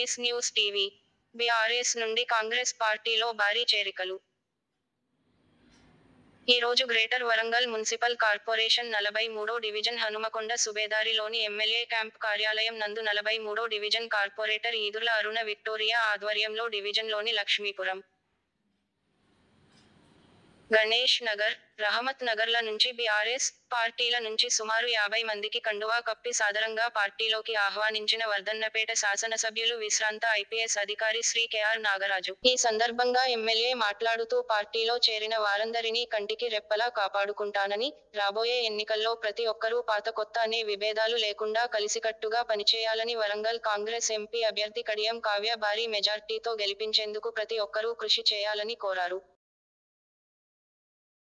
Miss news TV. BRS నుండి కాంగ్రెస్ పార్టీలో భారీ చేరికలు. ఈ రోజు గ్రేటర్ వరంగల్ మున్సిపల్ కార్పొరేషన్ 43వ డివిజన్ హనుమకొండ సుబేదారిలోని ఎమ్మెల్యే క్యాంప్ కార్యాలయం నందు 43వ division corporator Edurla Aruna Victoria ఆధ్వర్యంలో డివిజన్లోని లక్ష్మీపురం, గణేష్ నగర్, రహమత్ నగర్ల నుంచి బీఆర్ఎస్ పార్టీల నుంచి సుమారు 50 మందికి కండువా కప్పి సాదరంగా పార్టీలోకి ఆహ్వానించిన వర్ధన్నపేట శాసనసభ్యులు విశ్రాంత ఐపీఎస్ అధికారి శ్రీ కెఆర్ నాగరాజు. ఈ సందర్భంగా ఎమ్మెల్యే మాట్లాడుతూ పార్టీలో చేరిన వారందరినీ కంటికి రెప్పలా కాపాడుకుంటానని, రాబోయే ఎన్నికల్లో ప్రతి ఒక్కరూ పాత కొత్త అనే విభేదాలు లేకుండా కలిసికట్టుగా పనిచేయాలని, వరంగల్ కాంగ్రెస్ ఎంపీ అభ్యర్థి కడియం కావ్య భారీ మెజార్టీతో గెలిపించేందుకు ప్రతి ఒక్కరూ కృషి చేయాలని కోరారు.